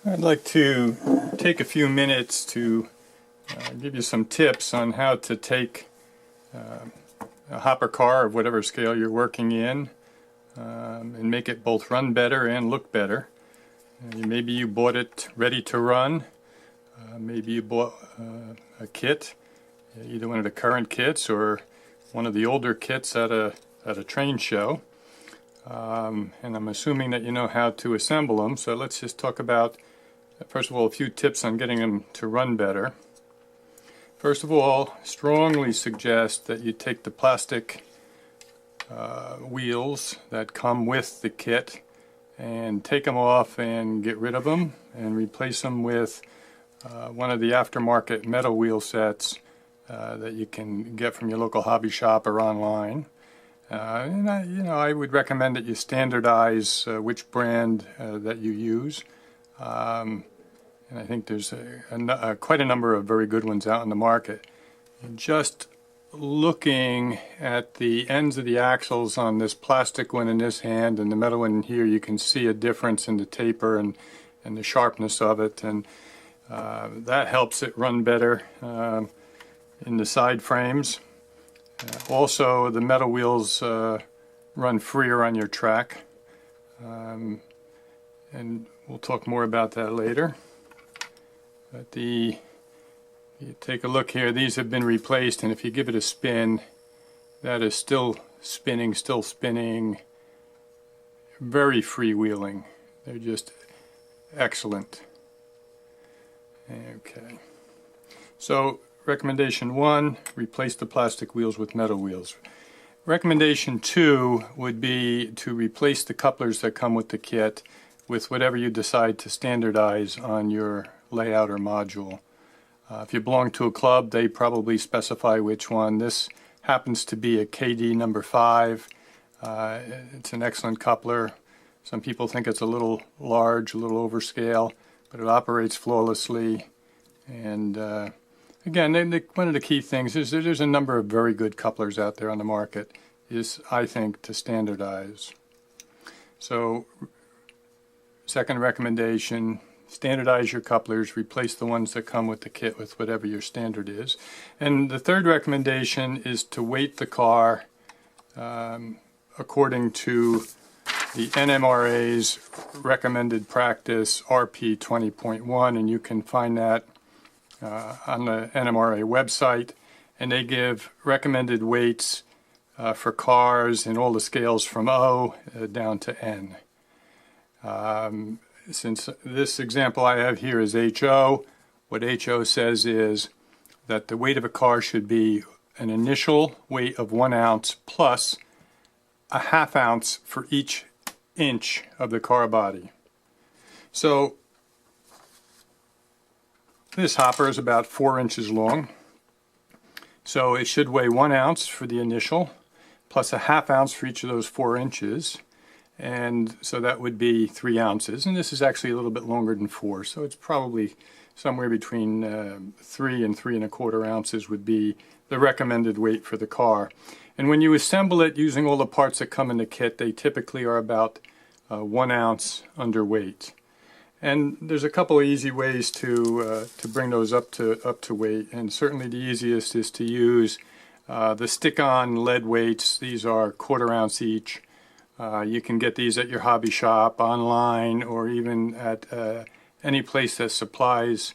I'd like to take a few minutes to give you some tips on how to take a hopper car of whatever scale you're working in and make it both run better and look better. Maybe you bought it ready to run. Maybe you bought a kit, either one of the current kits or one of the older kits at a train show. And I'm assuming that you know how to assemble them, so let's just talk about, first of all, a few tips on getting them to run better. First of all, strongly suggest that you take the plastic wheels that come with the kit and take them off and get rid of them and replace them with one of the aftermarket metal wheel sets that you can get from your local hobby shop or online. I would recommend that you standardize which brand that you use. And I think there's quite a number of very good ones out in the market. And just looking at the ends of the axles on this plastic one in this hand and the metal one here, you can see a difference in the taper and the sharpness of it, and that helps it run better in the side frames. Also, the metal wheels run freer on your track, and we'll talk more about that later. But you take a look here, these have been replaced, and if you give it a spin, that is still spinning, very freewheeling. They're just excellent. Okay, so recommendation 1, replace the plastic wheels with metal wheels. Recommendation 2 would be to replace the couplers that come with the kit with whatever you decide to standardize on your layout or module. If you belong to a club, they probably specify which one. This happens to be a KD number 5. It's an excellent coupler. Some people think it's a little large, a little overscale, but it operates flawlessly. And again, one of the key things is that there's a number of very good couplers out there on the market, is, I think, to standardize. So, second recommendation, standardize your couplers, replace the ones that come with the kit with whatever your standard is. And the third recommendation is to weight the car according to the NMRA's recommended practice RP 20.1, and you can find that on the NMRA website, and they give recommended weights for cars in all the scales from O down to N. Since this example I have here is HO, what HO says is that the weight of a car should be an initial weight of 1 ounce plus a ½ ounce for each inch of the car body. So this hopper is about 4 inches long, so it should weigh 1 ounce for the initial plus a ½ ounce for each of those 4 inches. And so that would be 3 ounces, and this is actually a little bit longer than 4, so it's probably somewhere between 3 and 3¼ ounces would be the recommended weight for the car. And when you assemble it using all the parts that come in the kit, they typically are about 1 ounce underweight. And there's a couple of easy ways to bring those up to weight, and certainly the easiest is to use the stick-on lead weights. These are 1/4 ounce each. You can get these at your hobby shop, online, or even at any place that supplies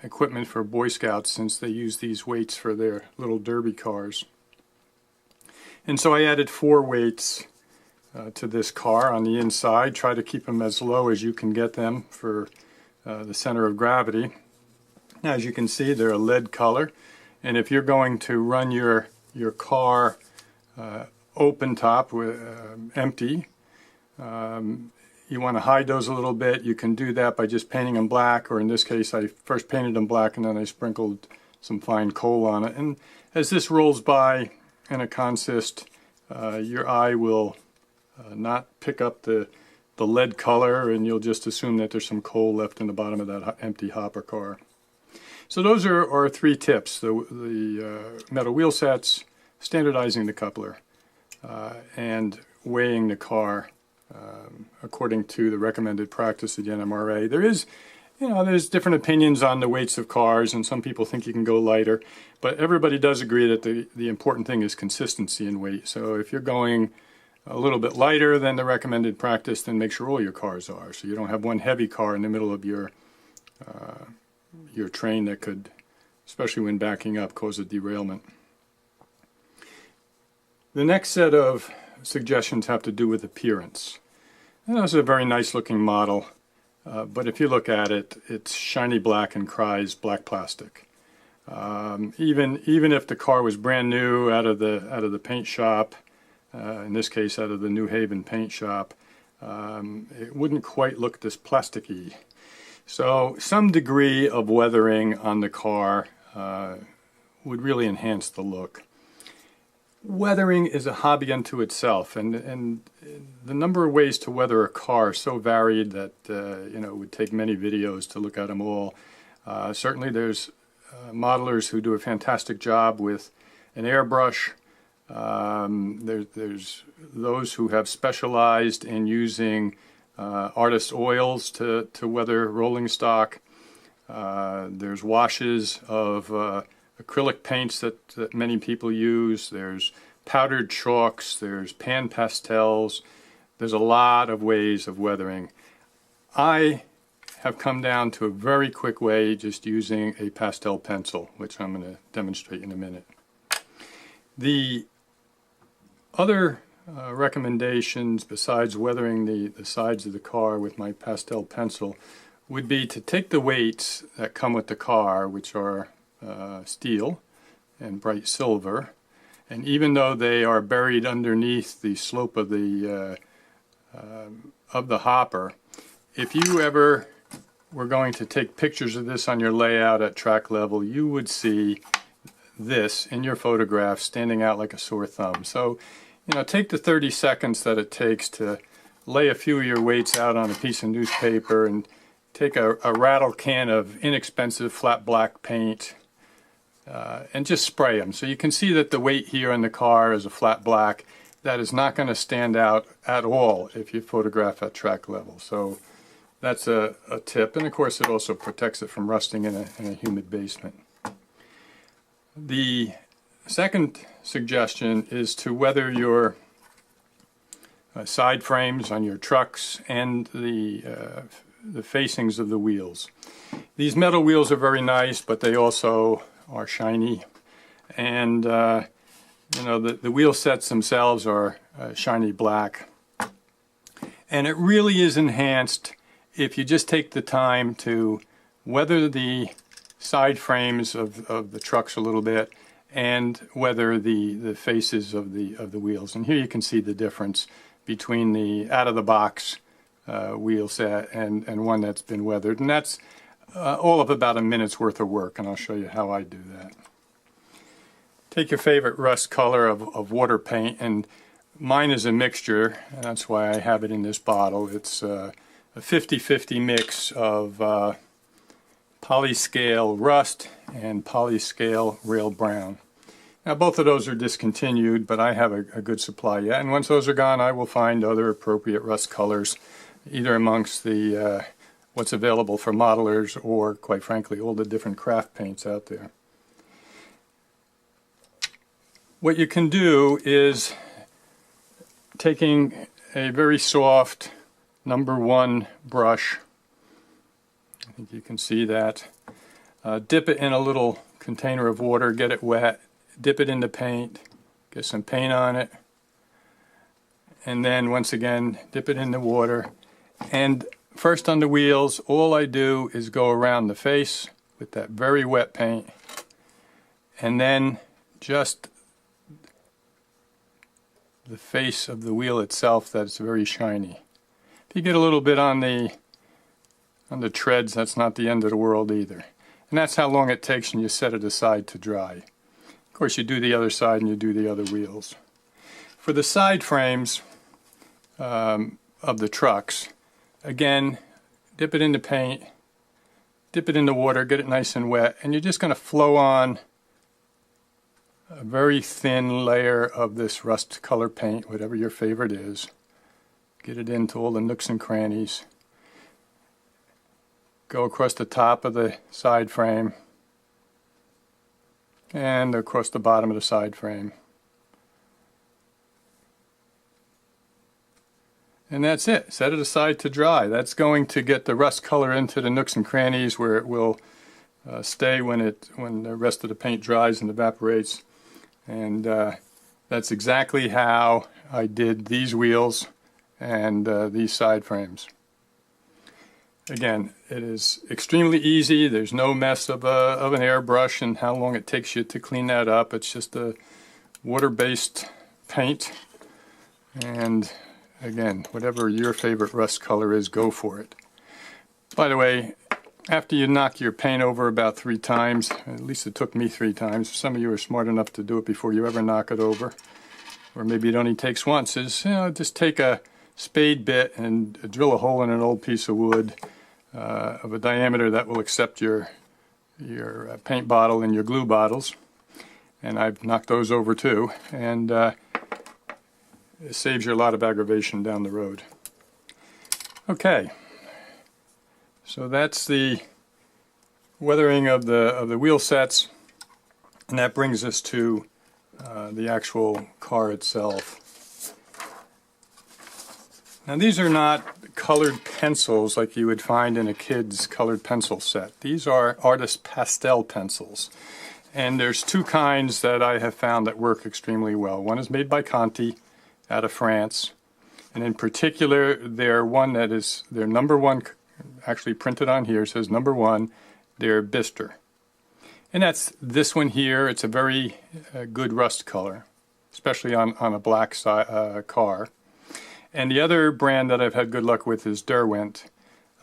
equipment for Boy Scouts, since they use these weights for their little derby cars. And so I added 4 weights to this car on the inside. Try to keep them as low as you can get them for the center of gravity. Now, as you can see, they're a lead color, and if you're going to run your car open top with empty, you want to hide those a little bit. You can do that by just painting them black, or in this case I first painted them black and then I sprinkled some fine coal on it. And as this rolls by in a consist, your eye will not pick up the lead color, and you'll just assume that there's some coal left in the bottom of that empty hopper car. So those are 3 tips: the metal wheel sets, standardizing the coupler, and weighing the car according to the recommended practice of the NMRA. There's different opinions on the weights of cars, and some people think you can go lighter, but everybody does agree that the important thing is consistency in weight. So if you're going a little bit lighter than the recommended practice, then make sure all your cars are, so you don't have one heavy car in the middle of your train that could, especially when backing up, cause a derailment. The next set of suggestions have to do with appearance. And this is a very nice looking model. But if you look at it, it's shiny black and cries black plastic. Even if the car was brand new out of the paint shop, in this case out of the New Haven paint shop, it wouldn't quite look this plasticky. So some degree of weathering on the car would really enhance the look. Weathering is a hobby unto itself, and the number of ways to weather a car are so varied that it would take many videos to look at them all. Certainly there's modelers who do a fantastic job with an airbrush. There's those who have specialized in using artist oils to weather rolling stock. There's washes of acrylic paints that many people use. There's powdered chalks, there's pan pastels. There's a lot of ways of weathering. I have come down to a very quick way, just using a pastel pencil, which I'm going to demonstrate in a minute. The other recommendations besides weathering the sides of the car with my pastel pencil would be to take the weights that come with the car, which are steel and bright silver, and even though they are buried underneath the slope of the hopper, if you ever were going to take pictures of this on your layout at track level, you would see this in your photograph standing out like a sore thumb. So, take the 30 seconds that it takes to lay a few of your weights out on a piece of newspaper and take a rattle can of inexpensive flat black paint and just spray them. So you can see that the weight here in the car is a flat black. That is not going to stand out at all if you photograph at track level. So that's a tip. And of course it also protects it from rusting in a humid basement. The second suggestion is to weather your side frames on your trucks and the facings of the wheels. These metal wheels are very nice, but they also are shiny, and the wheel sets themselves are shiny black, and it really is enhanced if you just take the time to weather the side frames of the trucks a little bit and weather the faces of the wheels. And here you can see the difference between the out-of-the-box wheel set and one that's been weathered, and that's all of about a minute's worth of work, and I'll show you how I do that. Take your favorite rust color of water paint, and mine is a mixture, and that's why I have it in this bottle. It's a 50-50 mix of Polyscale Rust and Polyscale Rail Brown. Now both of those are discontinued, but I have a good supply yet, and once those are gone I will find other appropriate rust colors either amongst the what's available for modelers or, quite frankly, all the different craft paints out there. What you can do is, taking a very soft #1 brush, I think you can see that, dip it in a little container of water, get it wet, dip it into paint, get some paint on it, and then once again dip it in the water. And first on the wheels, all I do is go around the face with that very wet paint, and then just the face of the wheel itself that's very shiny. If you get a little bit on the treads, that's not the end of the world either. And that's how long it takes, and you set it aside to dry. Of course, you do the other side and you do the other wheels. For the side frames of the trucks, again, dip it into paint, dip it into water, get it nice and wet, and you're just going to flow on a very thin layer of this rust color paint, whatever your favorite is. Get it into all the nooks and crannies. Go across the top of the side frame and across the bottom of the side frame. And that's it. Set it aside to dry. That's going to get the rust color into the nooks and crannies where it will stay when the rest of the paint dries and evaporates. And that's exactly how I did these wheels and these side frames. Again, it is extremely easy. There's no mess of an airbrush and how long it takes you to clean that up. It's just a water-based paint. And again, whatever your favorite rust color is, go for it. By the way, after you knock your paint over about 3 times, at least it took me 3 times, some of you are smart enough to do it before you ever knock it over, or maybe it only takes once, is just take a spade bit and drill a hole in an old piece of wood of a diameter that will accept your paint bottle and your glue bottles. And I've knocked those over too. And it saves you a lot of aggravation down the road. Okay, so that's the weathering of the wheel sets, and that brings us to the actual car itself. Now these are not colored pencils like you would find in a kid's colored pencil set. These are artist pastel pencils, and there's 2 kinds that I have found that work extremely well. One is made by Conti out of France, and in particular they're one that is their #1, actually printed on here, says #1, they're Bister, and that's this one here. It's a very good rust color, especially on a black car. And the other brand that I've had good luck with is Derwent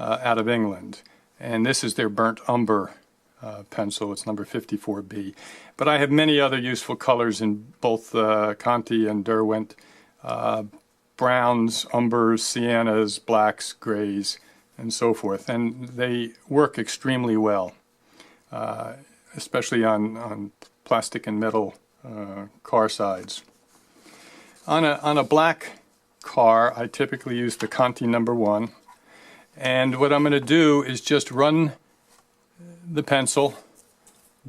out of England, and this is their burnt umber pencil. It's number 54B, but I have many other useful colors in both Conti and Derwent. Browns, umbers, siennas, blacks, grays, and so forth. And they work extremely well, especially on plastic and metal car sides. On a black car, I typically use the Conti #1. And what I'm going to do is just run the pencil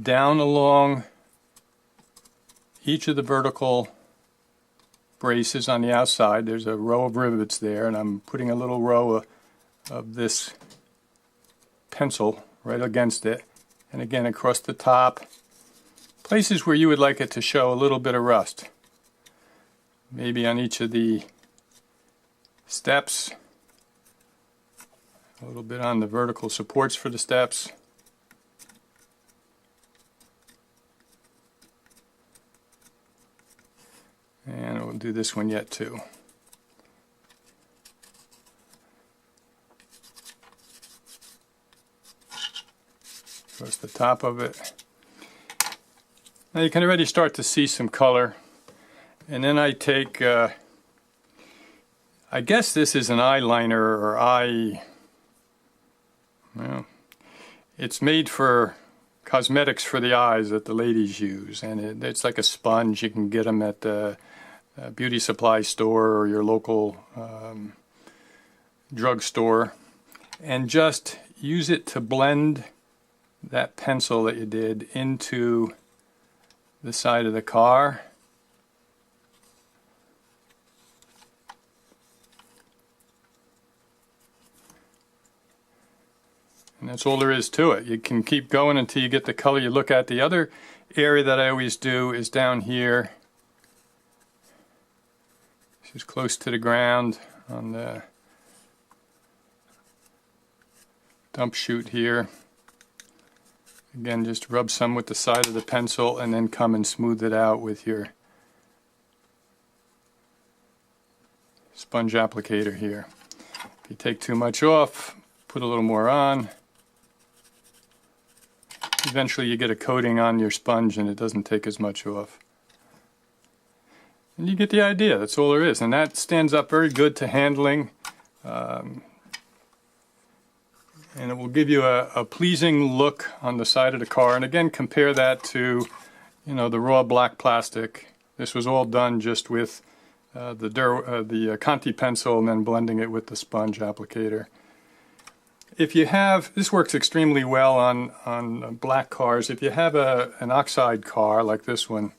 down along each of the vertical braces on the outside. There's a row of rivets there, and I'm putting a little row of this pencil right against it, and again across the top, places where you would like it to show a little bit of rust. Maybe on each of the steps, a little bit on the vertical supports for the steps. And we'll do this one yet too. Across the top of it. Now you can already start to see some color. And then I take, I guess this is an eyeliner or well, it's made for cosmetics for the eyes that the ladies use. And it's like a sponge. You can get them at the beauty supply store or your local drug store, and just use it to blend that pencil that you did into the side of the car. And that's all there is to it. You can keep going until you get the color you look at. The other area that I always do is down here. This is close to the ground on the dump chute here. Again, just rub some with the side of the pencil and then come and smooth it out with your sponge applicator here. If you take too much off, put a little more on. Eventually you get a coating on your sponge and it doesn't take as much off. And you get the idea. That's all there is. And that stands up very good to handling. And it will give you a pleasing look on the side of the car. And again, compare that to, the raw black plastic. This was all done just with the Conti pencil and then blending it with the sponge applicator. If you have, this works extremely well on black cars. If you have an oxide car like this one,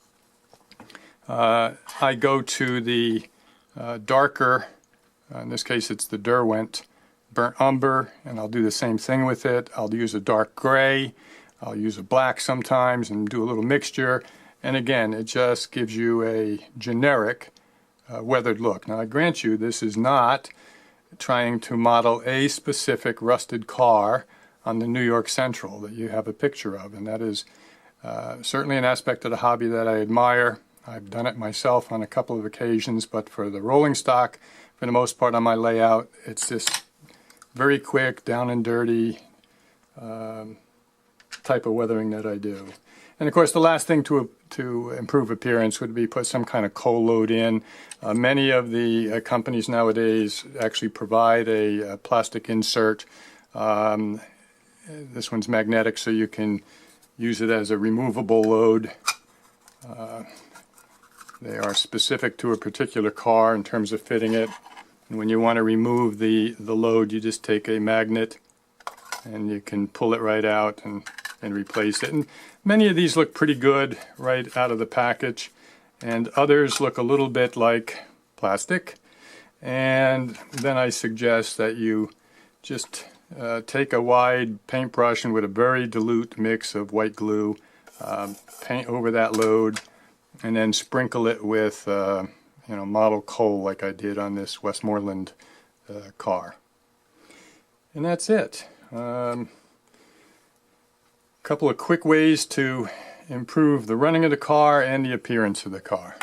I go to the darker, in this case it's the Derwent Burnt Umber, and I'll do the same thing with it. I'll use a dark gray, I'll use a black sometimes and do a little mixture. And again, it just gives you a generic weathered look. Now I grant you this is not trying to model a specific rusted car on the New York Central that you have a picture of, and that is certainly an aspect of the hobby that I admire. I've done it myself on a couple of occasions, but for the rolling stock, for the most part on my layout, it's just very quick, down and dirty type of weathering that I do. And of course the last thing to improve appearance would be put some kind of coal load in. Many of the companies nowadays actually provide a plastic insert. This one's magnetic, so you can use it as a removable load. They are specific to a particular car in terms of fitting it. And when you want to remove the load, you just take a magnet and you can pull it right out and replace it. And many of these look pretty good right out of the package, and others look a little bit like plastic. And then I suggest that you just take a wide paintbrush and with a very dilute mix of white glue, paint over that load, and then sprinkle it with model coal like I did on this Westmoreland car. And that's it. Couple of quick ways to improve the running of the car and the appearance of the car.